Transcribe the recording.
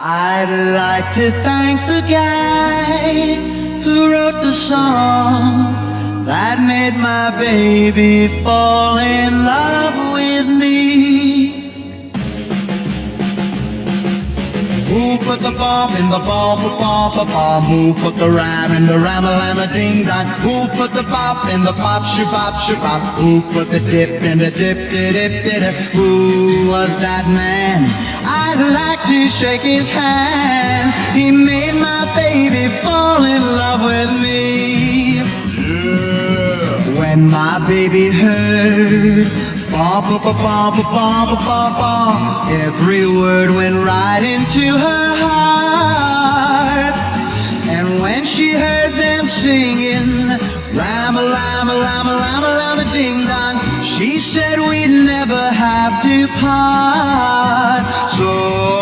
I'd like to thank the guy who wrote the song that made my baby fall in love with me. Who put the bump in the bump, bump, bump? Who put the ram in the ram-a-lam-a-ding-dong? Who put the bop in the bop, shoo-bop, shoo-bop? Who put the dip in the dip-de-dip-de-dip? Who was that man? I'd like to shake his hand. He made my baby fall in love with me. Yeah. When my baby heard bump, bump, bump, bump, bump, bump, every word went right into her heart.